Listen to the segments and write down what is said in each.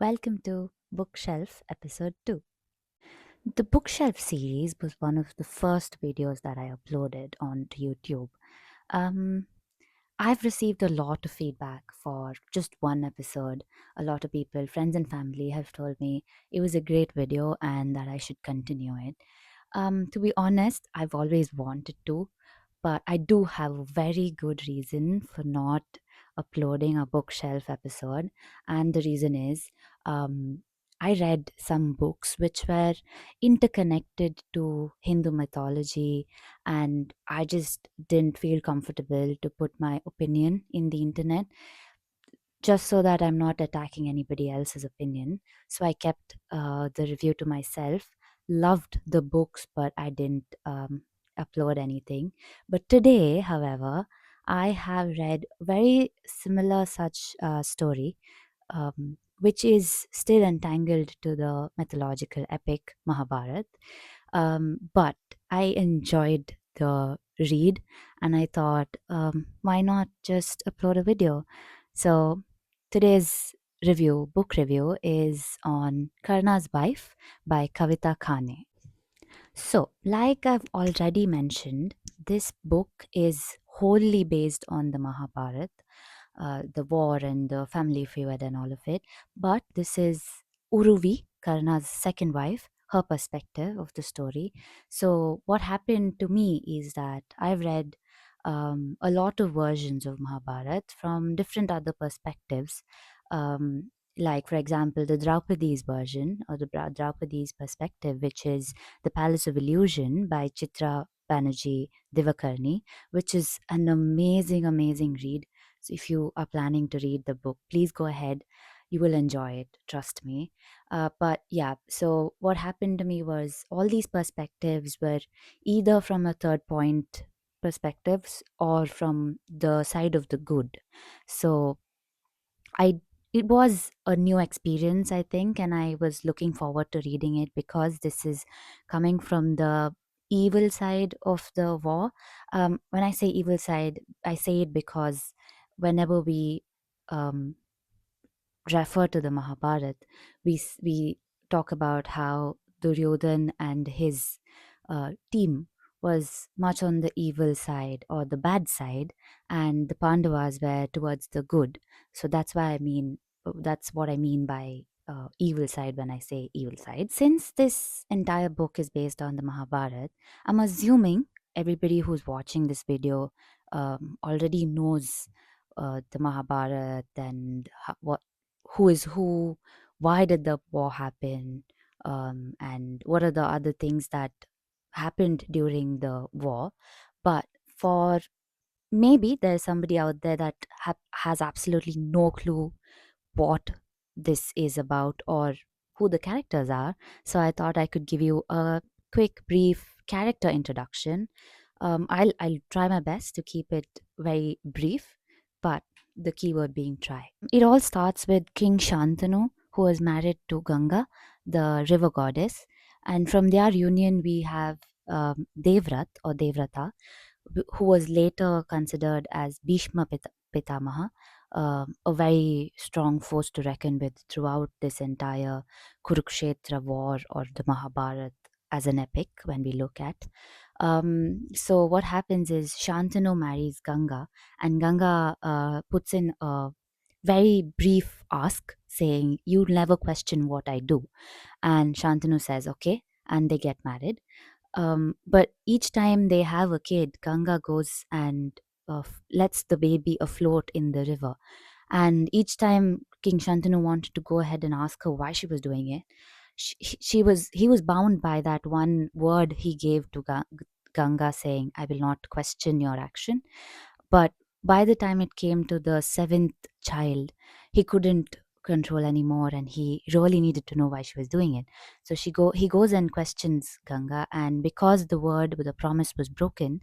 Welcome to Bookshelf Episode 2. The Bookshelf series was one of the first videos that I uploaded onto YouTube. Um, I've received a lot of feedback for just one episode. A lot of people, friends and family, have told me it was a great video and that I should continue it. To be honest, I've always wanted to, but I do have a very good reason for not uploading a bookshelf episode. And the reason is I read some books which were interconnected to Hindu mythology, and I just didn't feel comfortable to put my opinion in the internet just so that I'm not attacking anybody else's opinion. So I kept the review to myself. Loved the books, but I didn't upload anything. But today, however, I have read very similar such story, which is still entangled to the mythological epic Mahabharata. But I enjoyed the read, and I thought, why not just upload a video? So today's book review, is on Karna's Wife by Kavita Kane. So, like I've already mentioned, this book is wholly based on the Mahabharata, the war and the family feud and all of it. But this is Uruvi, Karna's second wife, her perspective of the story. So, what happened to me is that I've read a lot of versions of Mahabharata from different other perspectives. Like, for example, the Draupadi's version, or the Draupadi's perspective, which is The Palace of Illusion by Chitra Banerjee Divakaruni, which is an amazing, amazing read. So if you are planning to read the book, please go ahead. You will enjoy it, trust me. But yeah, so what happened to me was all these perspectives were either from a third point perspectives or from the side of the good. So I it was a new experience, I think, and I was looking forward to reading it because this is coming from the evil side of the war. When I say evil side, I say it because whenever we um, refer to the Mahabharata, we talk about how Duryodhan and his team was much on the evil side or the bad side, and the Pandavas were towards the good. So that's what I mean by evil side when I say evil side. Since this entire book is based on the Mahabharata, I'm assuming everybody who's watching this video already knows the Mahabharata and what who is who, why did the war happen, and what are the other things that happened during the war. But for maybe there's somebody out there that has absolutely no clue what this is about or who the characters are. So I thought I could give you a quick, brief character introduction. I'll try my best to keep it very brief, but the keyword being try. It all starts with King Shantanu, who was married to Ganga, the river goddess, and from their union we have Devrat or Devrata, who was later considered as Pitamaha, a very strong force to reckon with throughout this entire Kurukshetra war or the Mahabharata as an epic when we look at. So what happens is Shantanu marries Ganga, and Ganga puts in a very brief ask saying, "You never question what I do." And Shantanu says, "Okay," and they get married. But each time they have a kid, Ganga goes and lets the baby afloat in the river. And each time King Shantanu wanted to go ahead and ask her why she was doing it, he was bound by that one word he gave to Ganga, saying, "I will not question your action." But by the time it came to the seventh child, he couldn't control anymore, and he really needed to know why she was doing it. So he goes and questions Ganga, and because the word with the promise was broken,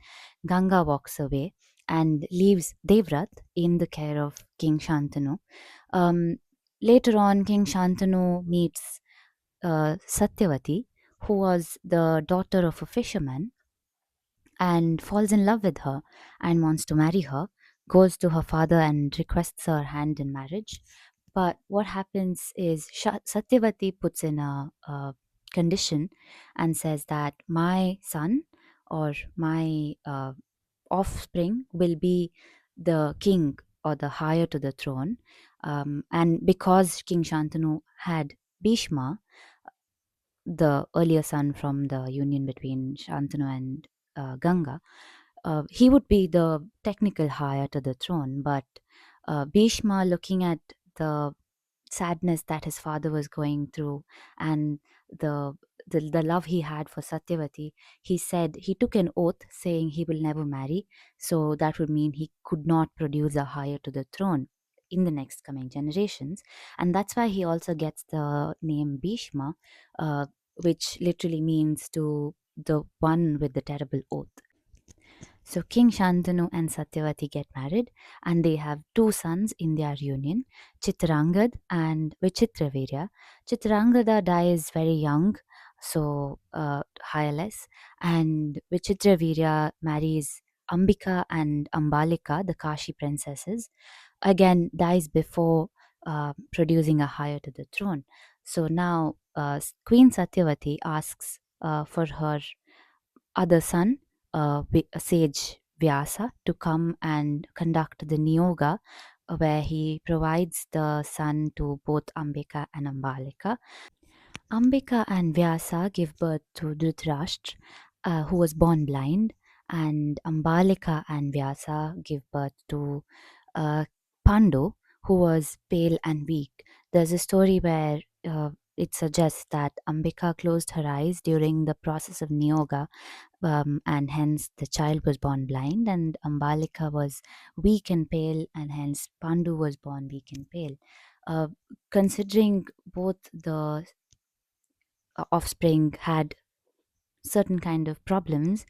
Ganga walks away and leaves Devrat in the care of King Shantanu. Um, Later on, King Shantanu meets Satyavati, who was the daughter of a fisherman, and falls in love with her and wants to marry her, goes to her father and requests her hand in marriage. But what happens is Satyavati puts in a condition and says that my son or my offspring will be the king or the heir to the throne. And because King Shantanu had Bhishma, the earlier son from the union between Shantanu and Ganga, he would be the technical heir to the throne. But Bhishma, looking at the sadness that his father was going through and the the love he had for Satyavati, he said he took an oath saying he will never marry. So that would mean he could not produce a heir to the throne in the next coming generations. And that's why he also gets the name Bhishma, uh, which literally means to the one with the terrible oath. So King Shantanu and Satyavati get married, and they have two sons in their union, Chitrangad and Vichitravirya. Chitrangada dies very young, so hireless, and Vichitravirya marries Ambika and Ambalika, the Kashi princesses, again dies before producing a heir to the throne. So now Queen Satyavati asks for her other son, sage Vyasa, to come and conduct the Niyoga, where he provides the son to both Ambika and Ambalika. Ambika and Vyasa give birth to Dhritarashtra, who was born blind, and Ambalika and Vyasa give birth to uh, Pandu, who was pale and weak. There's a story where it suggests that Ambika closed her eyes during the process of Niyoga, and hence the child was born blind, and Ambalika was weak and pale, and hence Pandu was born weak and pale. Uh, Considering both the offspring had certain kind of problems,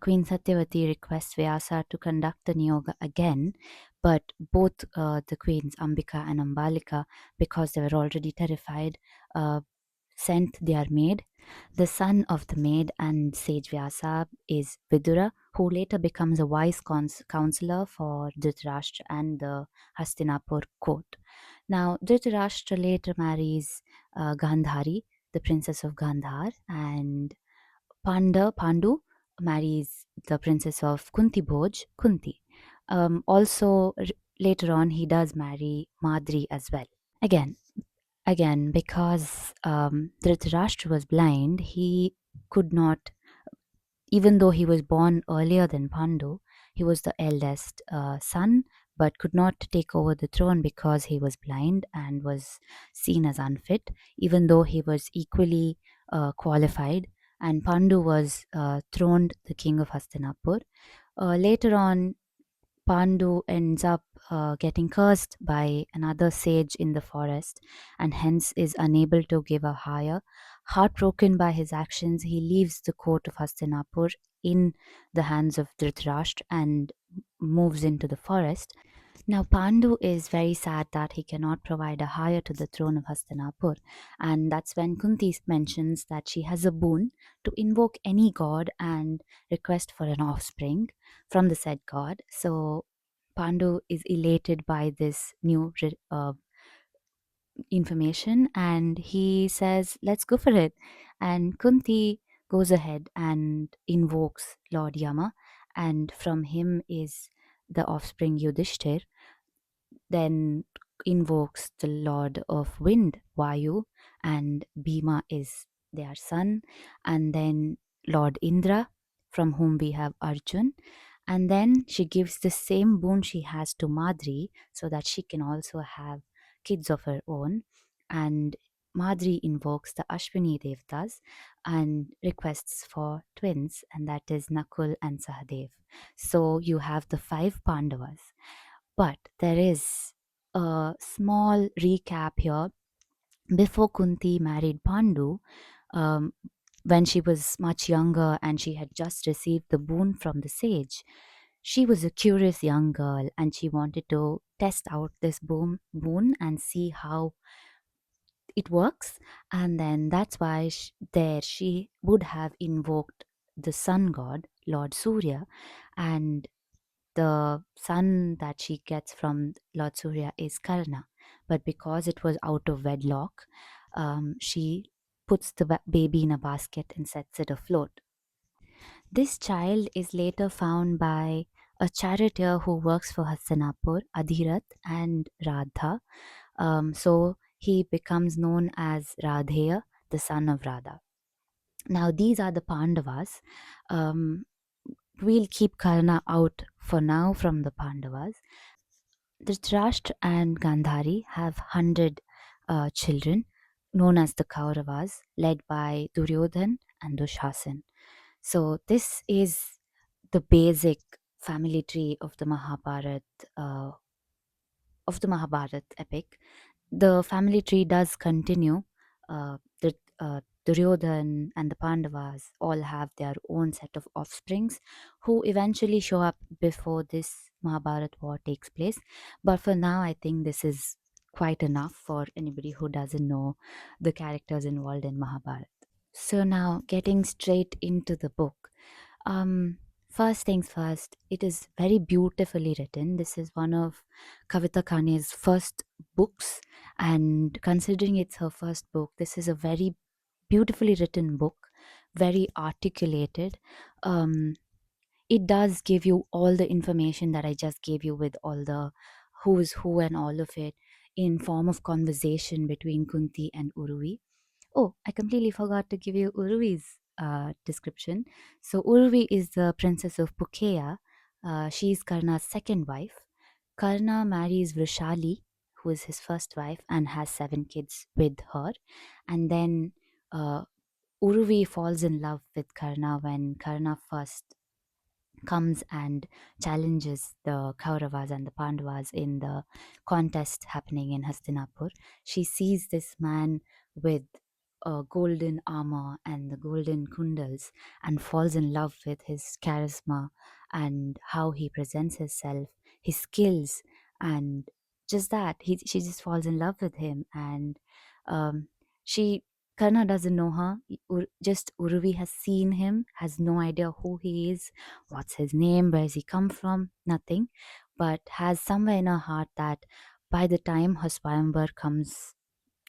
Queen Satyavati requests Vyasa to conduct the Niyoga again, but both the queens, Ambika and Ambalika, because they were already terrified, uh, sent their maid. The son of the maid and sage Vyasa is Vidura, who later becomes a wise counselor for Dhritarashtra and the Hastinapur court. Now, Dhritarashtra later marries Gandhari, the princess of Gandhar, and Pandu marries the princess of Kunti Bhoj, Kunti. Also, later on, he does marry Madri as well. Again, because Dhritarashtra was blind, he could not, even though he was born earlier than Pandu, he was the eldest son, but could not take over the throne because he was blind and was seen as unfit, even though he was equally qualified. And Pandu was throned the king of Hastinapur. Later on, Pandu ends up getting cursed by another sage in the forest and hence is unable to give a hire. Heartbroken by his actions, he leaves the court of Hastinapur in the hands of Dhritarashtra and moves into the forest. Now, Pandu is very sad that he cannot provide a hire to the throne of Hastinapur, and that's when Kunti mentions that she has a boon to invoke any god and request for an offspring from the said god. So, Pandu is elated by this new information and he says, let's go for it. And Kunti goes ahead and invokes Lord Yama, and from him is the offspring Yudhishthir, then invokes the Lord of Wind, Vayu, and Bhima is their son, and then Lord Indra, from whom we have Arjun. And then she gives the same boon she has to Madri so that she can also have kids of her own. And Madri invokes the Ashwini Devtas and requests for twins, and that is Nakul and Sahadev. So you have the five Pandavas. But there is a small recap here. Before Kunti married Pandu, um, when she was much younger and she had just received the boon from the sage, she was a curious young girl and she wanted to test out this boon and see how it works. And then that's why there she would have invoked the sun god, Lord Surya, and the son that she gets from Lord Surya is Karna. but because it was out of wedlock, she puts the baby in a basket and sets it afloat. This child is later found by a charioteer who works for Hastinapur, Adhirath and Radha. So he becomes known as Radheya, the son of Radha. Now, these are the Pandavas. Um, we'll keep Karna out for now from the Pandavas. Dhritarashtra and Gandhari have 100 children known as the Kauravas, led by Duryodhan and Dushasan. So, this is the basic family tree uh, of the Mahabharat epic. The family tree does continue. The Duryodhan and the Pandavas all have their own set of offsprings who eventually show up before this Mahabharat war takes place. But for now, I think this is quite enough for anybody who doesn't know the characters involved in Mahabharat. So now, getting straight into the book. Um, First things first, it is very beautifully written. This is one of Kavita Kane's first books, and considering it's her first book, this is a very beautifully written book, very articulated. Um, it does give you all the information that I just gave you with all the who's who and all of it in form of conversation between Kunti and Uruvi. Oh, I completely forgot to give you Uruvi's description. So, Uruvi is the princess of Pukea. She is Karna's second wife. Karna marries Vrishali, who is his first wife, and has 7 kids with her. And then uh, Uruvi falls in love with Karna when Karna first comes and challenges the Kauravas and the Pandavas in the contest happening in Hastinapur. She sees this man with a golden armor and the golden kundals and falls in love with his charisma and how he presents himself, his skills, and just that. She just falls in love with him, and um, she Karna doesn't know her. Just Uruvi has seen him, has no idea who he is, what's his name, where's he come from, nothing, but has somewhere in her heart that by the time her Swayamvar comes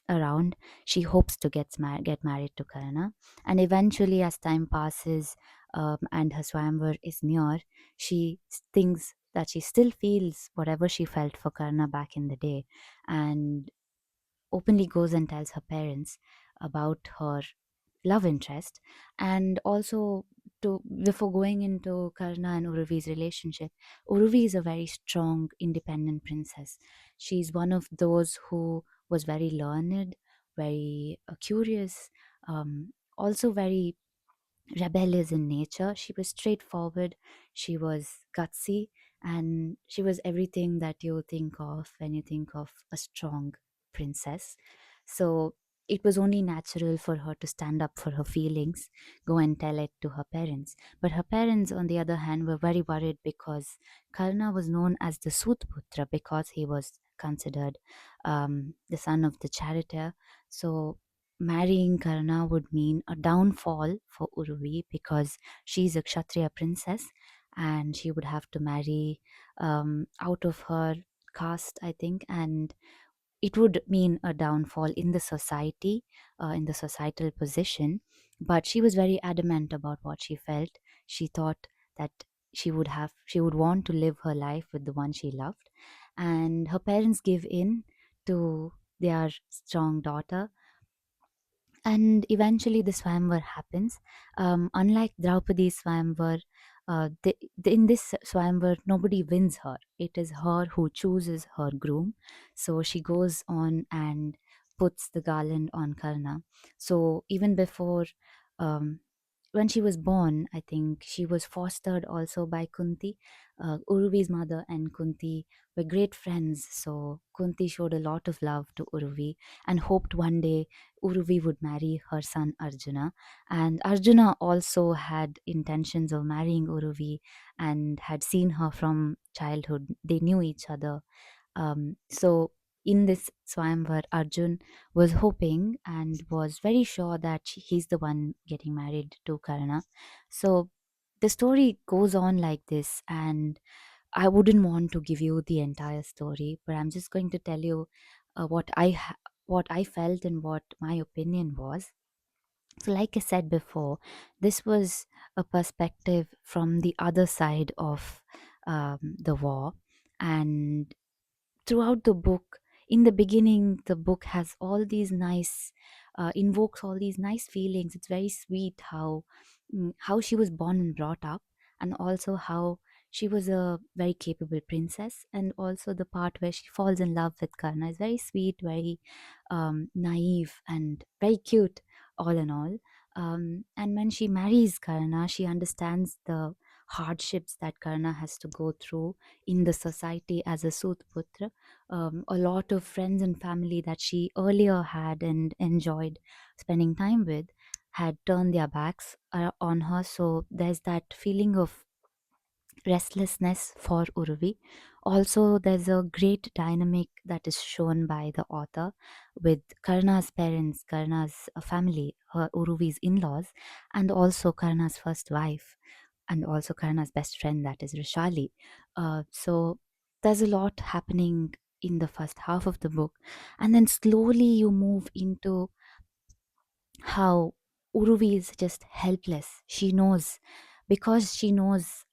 around, she hopes to get married to Karna. And eventually, as time passes and her Swayamvar is near, she thinks that she still feels whatever she felt for Karna back in the day, and openly goes and tells her parents about her love interest. And also, to before going into Karna and Uruvi's relationship, Uruvi is a very strong independent princess. She's one of those who was very learned, very curious, also very rebellious in nature. She was straightforward, she was gutsy, and she was everything that you think of when you think of a strong princess. So it was only natural for her to stand up for her feelings, go and tell it to her parents. But her parents, on the other hand, were very worried because Karna was known as the Sutputra because he was considered the son of the charioteer. So marrying Karna would mean a downfall for Uruvi because she's a Kshatriya princess and she would have to marry out of her caste, I think, and it would mean a downfall in the society, in the societal position. But she was very adamant about what she felt. She thought that she would want to live her life with the one she loved, and her parents give in to their strong daughter, and eventually the Swayamvar happens. Unlike Draupadi's Swayamvar, in this Swayamvar, nobody wins her. It is her who chooses her groom. So she goes on and puts the garland on Karna. So even before, um, when she was born, I think she was fostered also by Kunti. Uruvi's mother and Kunti were great friends. So Kunti showed a lot of love to Uruvi and hoped one day Uruvi would marry her son Arjuna. And Arjuna also had intentions of marrying Uruvi and had seen her from childhood. They knew each other. So in this Swayamvar, Arjun was hoping and was very sure that he's the one getting married to Karna. So the story goes on like this, and I wouldn't want to give you the entire story, but I'm just going to tell you what I felt and what my opinion was. So, like I said before, this was a perspective from the other side of the war, and throughout the book, in the beginning, the book has all these nice invokes all these nice feelings. It's very sweet how she was born and brought up, and also how she was a very capable princess, and also the part where she falls in love with Karna is very sweet, very naive, and very cute, all in all. And when she marries Karna, she understands the hardships that Karna has to go through in the society as a Sutputra. A lot of friends and family that she earlier had and enjoyed spending time with had turned their backs on her. So there's that feeling of restlessness for Uruvi. Also, there's a great dynamic that is shown by the author with Karna's parents, Karna's family, her Uruvi's in laws, and also Karna's first wife, and also Karna's best friend, that is Rishali. So there's a lot happening in the first half of the book, and then slowly you move into how Uruvi is just helpless. She knows, because she knows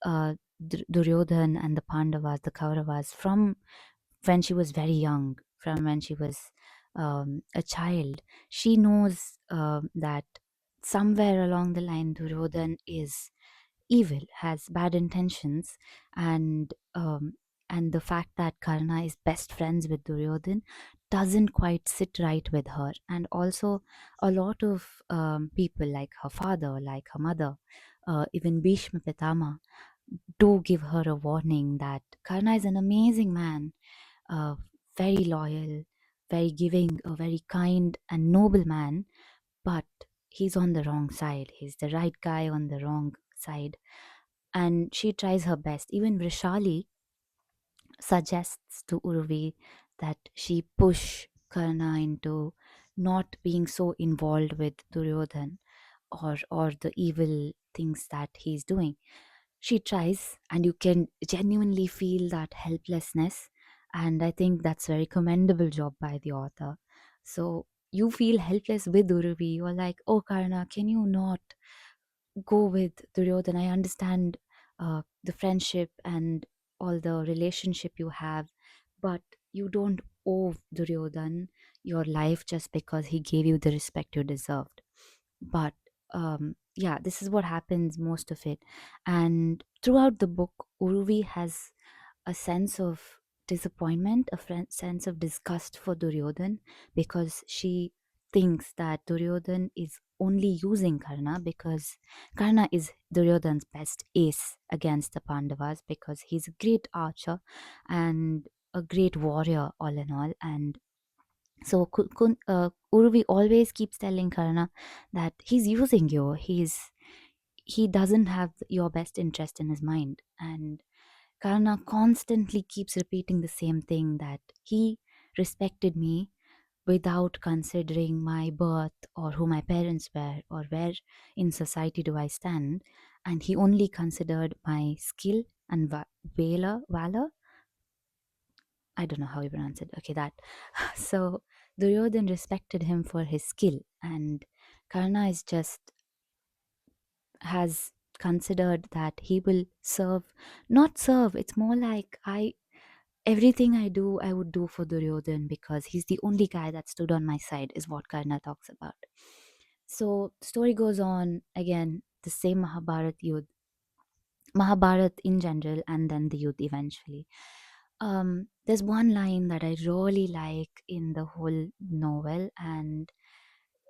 Duryodhan and the Pandavas, the Kauravas, from when she was very young, from when she was a child. She knows that somewhere along the line, Duryodhan is evil, has bad intentions, and the fact that Karna is best friends with Duryodhan doesn't quite sit right with her. And also, a lot of people, like her father, like her mother, even Bhishma Pitama, do give her a warning that Karna is an amazing man, very loyal, very giving, a very kind and noble man, but he's on the wrong side. He's the right guy on the wrong side. And she tries her best. Even Vrishali suggests to Uruvi that she push Karna into not being so involved with Duryodhan, or the evil things that he's doing. She tries, and you can genuinely feel that helplessness, and I think that's a very commendable job by the author. So you feel helpless with Uruvi. You're like, oh Karna, can you not go with Duryodhan? I understand the friendship and all the relationship you have, but you don't owe Duryodhan your life just because he gave you the respect you deserved. But yeah, this is what happens most of it. And throughout the book, Uruvi has a sense of disappointment, a sense of disgust for Duryodhan, because she thinks that Duryodhan is only using Karna because Karna is Duryodhan's best ace against the Pandavas, because he's a great archer and a great warrior, all in all. And so Uruvi always keeps telling Karna that he's using you. He doesn't have your best interest in his mind. And Karna constantly keeps repeating the same thing, that he respected me without considering my birth or who my parents were or where in society do I stand. And he only considered my skill and valor. I don't know how you pronounce it. Okay, that. So Duryodhan respected him for his skill, and Karna is just has considered that he will serve, not serve. It's more like everything I do, I would do for Duryodhan because he's the only guy that stood on my side, is what Karna talks about. So the story goes on again, the same Mahabharat in general, and then the youth eventually. There's one line that I really like in the whole novel, and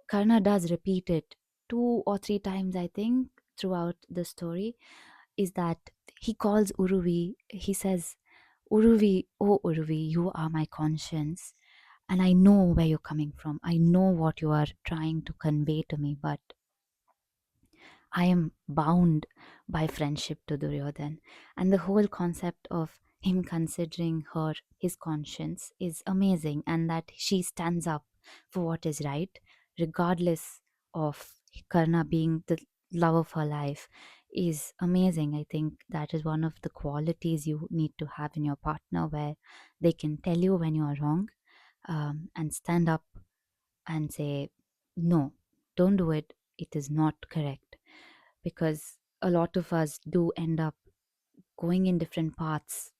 Karna does repeat it 2 or 3 times, I think, throughout the story, is that he calls Uruvi, he says, Uruvi, oh Uruvi, you are my conscience, and I know where you're coming from. I know what you are trying to convey to me, but I am bound by friendship to Duryodhan. And the whole concept of him considering her his conscience is amazing, and that she stands up for what is right, regardless of Karna being the love of her life, is amazing. I think that is one of the qualities you need to have in your partner, where they can tell you when you are wrong, and stand up and say, no, don't do it. It is not correct. Because a lot of us do end up going in different paths.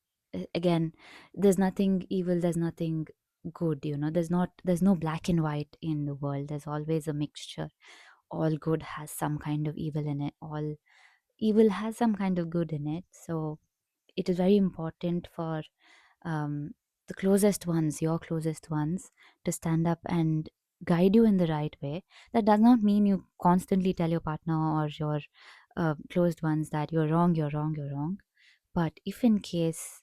Again, there's nothing evil, there's nothing good, there's no black and white in the world. There's always a mixture. All good has some kind of evil in it, all evil has some kind of good in it. So it is very important for um, the closest ones, your closest ones, to stand up and guide you in the right way. That does not mean you constantly tell your partner or your closed ones that you're wrong, you're wrong, you're wrong. But if in case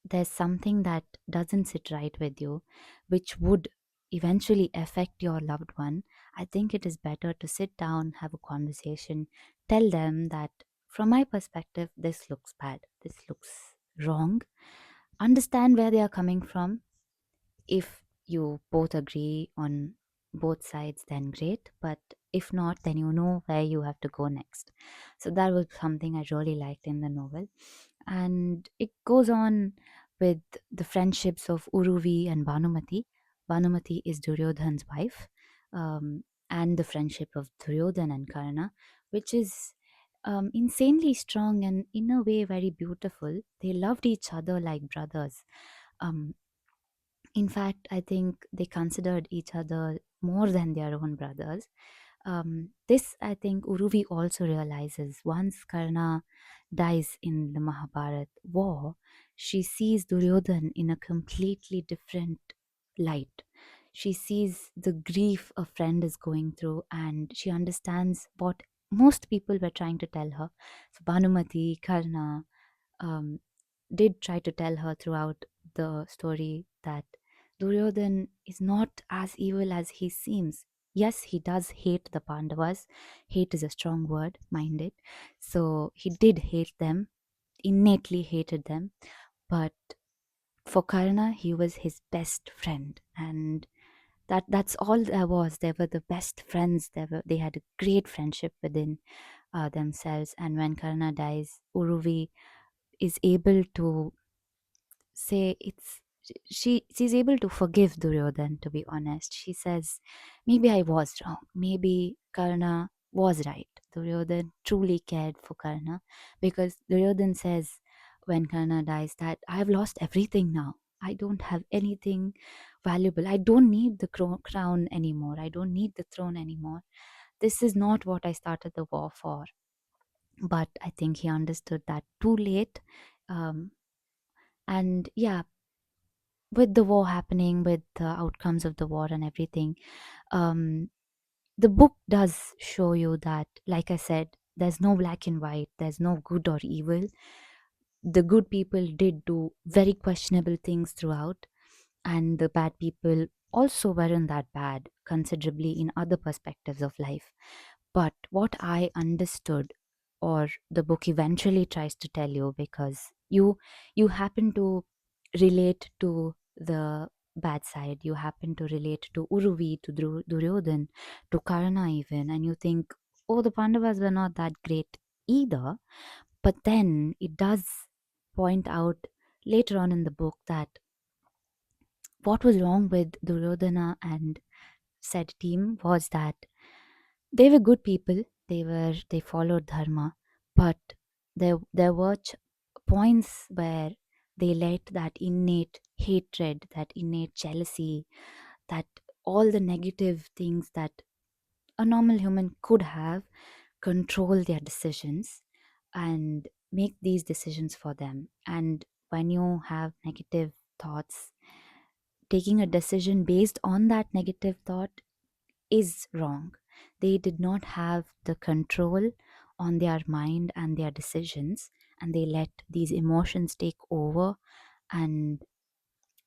there's something that doesn't sit right with you, which would eventually affect your loved one, I think it is better to sit down, have a conversation, tell them that from my perspective, this looks bad, this looks wrong. Understand where they are coming from. If you both agree on both sides, then great. But if not, then you know where you have to go next. So that was something I really liked in the novel. And it goes on with the friendships of Uruvi and Bhanumati. Bhanumati is Duryodhan's wife, and the friendship of Duryodhan and Karna, which is insanely strong and in a way very beautiful. They loved each other like brothers. Um, in fact, I think they considered each other more than their own brothers. This, I think, Uruvi also realizes once Karna dies in the Mahabharata war, she sees Duryodhan in a completely different light. She sees the grief a friend is going through and she understands what most people were trying to tell her. So, Bhanumati, Karna, um, did try to tell her throughout the story that Duryodhan is not as evil as he seems. Yes, he does hate the Pandavas. Hate is a strong word, mind it. So he did hate them, innately hated them. But for Karna, he was his best friend. And that's all there was. They were the best friends. They had a great friendship within themselves. And when Karna dies, Uruvi is able to say she's able to forgive Duryodhan. To be honest, she says, maybe I was wrong, maybe Karna was right. Duryodhan truly cared for Karna, because Duryodhan says when Karna dies that I have lost everything now. I don't have anything valuable. I don't need the crown anymore. I don't need the throne anymore. This is not what I started the war for. But I think he understood that too late. um, and yeah, with the war happening, with the outcomes of the war and everything, um, the book does show you that, like I said, there's no black and white, there's no good or evil. The good people did do very questionable things throughout, and the bad people also weren't that bad considerably in other perspectives of life. But what I understood, or the book eventually tries to tell you, because you happen to relate to the bad side, you happen to relate to Uruvi, to Duryodhan, to Karna even, and you think, oh, the Pandavas were not that great either. But then it does point out later on in the book that what was wrong with Duryodhana and said team was that they were good people. They followed dharma, but there were points where they let that innate hatred, that innate jealousy, that all the negative things that a normal human could have, control their decisions and make these decisions for them. And when you have negative thoughts, taking a decision based on that negative thought is wrong. They did not have the control on their mind and their decisions, and they let these emotions take over. And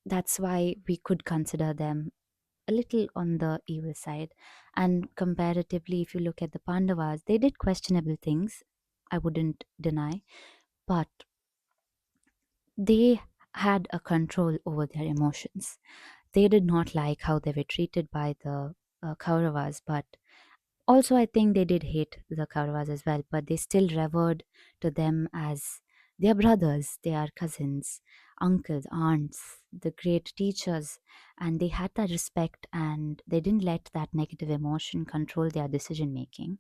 that's why we could consider them a little on the evil side. And comparatively, if you look at the Pandavas, they did questionable things, I wouldn't deny, but they had a control over their emotions. They did not like how they were treated by the Kauravas, but also I think they did hate the Kauravas as well, but they still revered to them as their brothers, their cousins. uncles, aunts, the great teachers, and they had that respect and they didn't let that negative emotion control their decision making.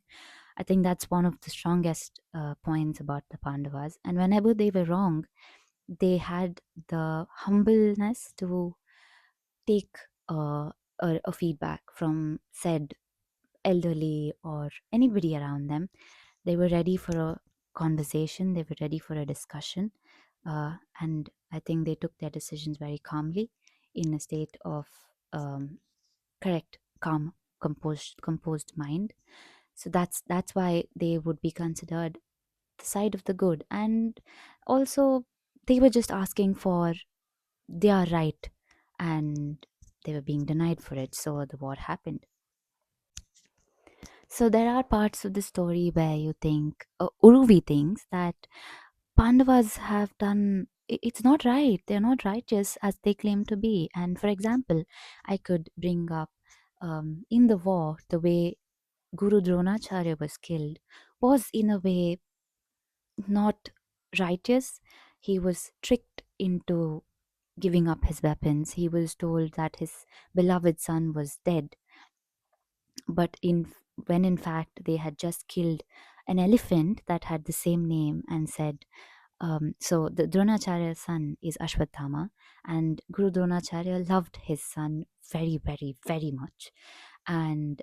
I think that's one of the strongest points about the Pandavas. And whenever they were wrong, they had the humbleness to take a feedback from said elderly or anybody around them. They were ready for a conversation, they were ready for a discussion, and I think they took their decisions very calmly in a state of correct, calm, composed mind. So that's why they would be considered the side of the good, and also they were just asking for their right, and they were being denied for it. So the war happened. So there are parts of the story where you think Uruvi thinks that Pandavas have done it's not right. They're not righteous as they claim to be. And for example, I could bring up in the war, the way Guru Dronacharya was killed was in a way not righteous. He was tricked into giving up his weapons. He was told that his beloved son was dead, but when in fact they had just killed an elephant that had the same name and said, so the Dronacharya's son is Ashwatthama, and Guru Dronacharya loved his son very, very, very much. And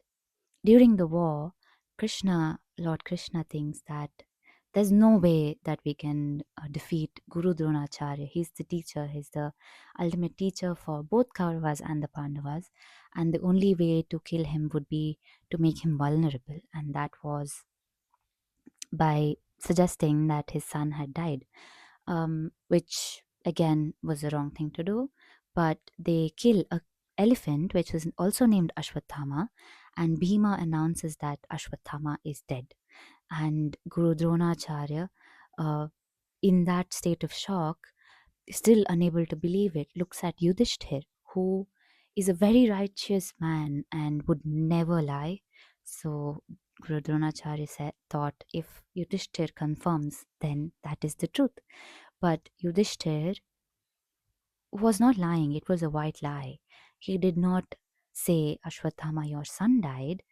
during the war, Lord Krishna thinks that there's no way that we can defeat Guru Dronacharya. He's the teacher, he's the ultimate teacher for both Kauravas and the Pandavas. And the only way to kill him would be to make him vulnerable. And that was by suggesting that his son had died, which again was the wrong thing to do. But they kill a elephant, which was also named Ashwatthama, and Bhima announces that Ashwatthama is dead. And Guru Dronacharya, uh, in that state of shock, still unable to believe it, looks at Yudhishthir, who is a very righteous man and would never lie. So Guru Dronacharya thought if Yudhishthir confirms, then that is the truth. But Yudhishthir was not lying, it was a white lie. He did not say, Ashwatthama, your son died,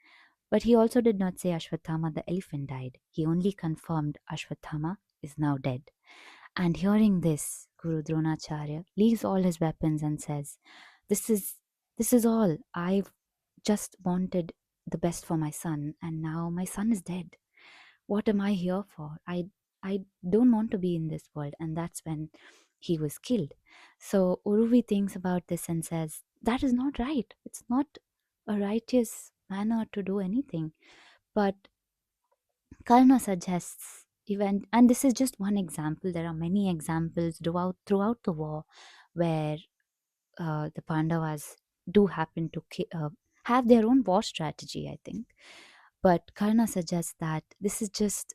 but he also did not say Ashwatthama, the elephant, died. He only confirmed Ashwatthama is now dead. And hearing this, Guru Dronacharya leaves all his weapons and says, This is this is all. I've just wanted the best for my son, and now my son is dead. What am I here for? I don't want to be in this world. And that's when he was killed. So Uruvi thinks about this and says, That is not right. It's not a righteous manner to do anything. But Karna suggests event, and this is just one example. There are many examples throughout the war where the Pandavas do happen to have their own war strategy, I think. But Karna suggests that this is just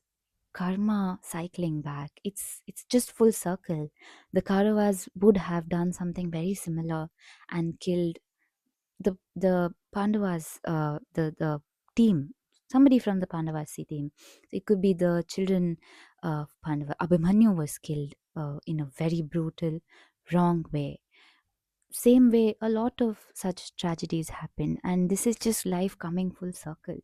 karma cycling back. It's just full circle. The Kauravas would have done something very similar and killed the Pandavas, the team, somebody from the Pandavasi team. So it could be the children of Pandava. Abhimanyu was killed in a very brutal, wrong way. Same way, a lot of such tragedies happen, and this is just life coming full circle.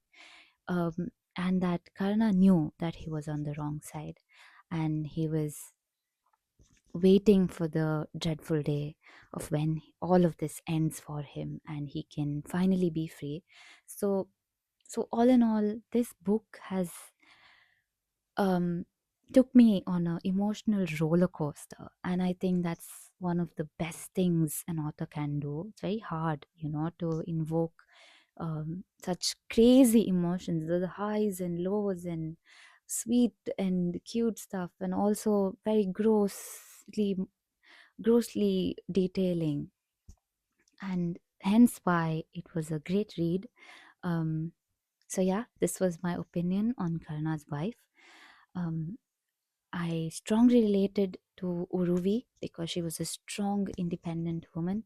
And that Karna knew that he was on the wrong side, and he was waiting for the dreadful day of when all of this ends for him and he can finally be free. So all in all, this book has um took me on an emotional roller coaster, and I think that's one of the best things an author can do. It's very hard, to invoke such crazy emotions, the highs and lows and sweet and cute stuff, and also very grossly detailing, and hence why it was a great read. um so yeah, this was my opinion on Karna's wife. um I strongly related to Uruvi because she was a strong independent woman.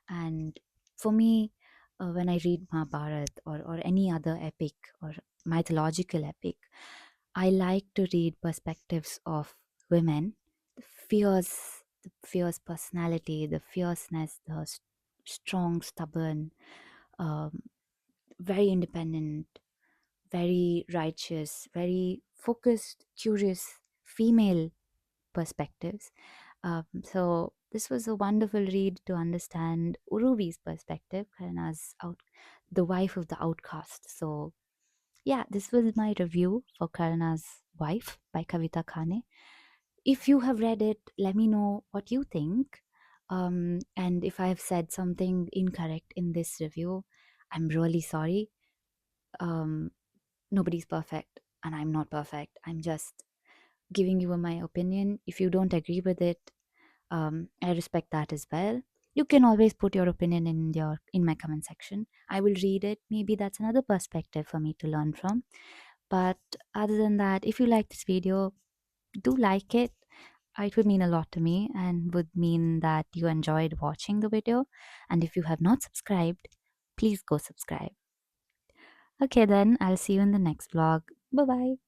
And for me, when I read Mahabharata or any other epic or mythological epic, I like to read perspectives of women, fierce, the fierce personality, the fierceness, the strong, stubborn, um, very independent, very righteous, very focused, curious female perspectives. So this was a wonderful read to understand Uruvi's perspective, Karna's the wife of the outcast. So yeah, this was my review for Karna's Wife by Kavita Kane. If you have read it, let me know what you think. And if I have said something incorrect in this review, I'm really sorry. Um, Nobody's perfect, and I'm not perfect. I'm just giving you my opinion. If you don't agree with it, I respect that as well. You can always put your opinion in my comment section. I will read it. Maybe that's another perspective for me to learn from. But other than that, if you like this video, do like it. It would mean a lot to me and would mean that you enjoyed watching the video. And if you have not subscribed, please go subscribe. Okay, then I'll see you in the next vlog. Bye bye.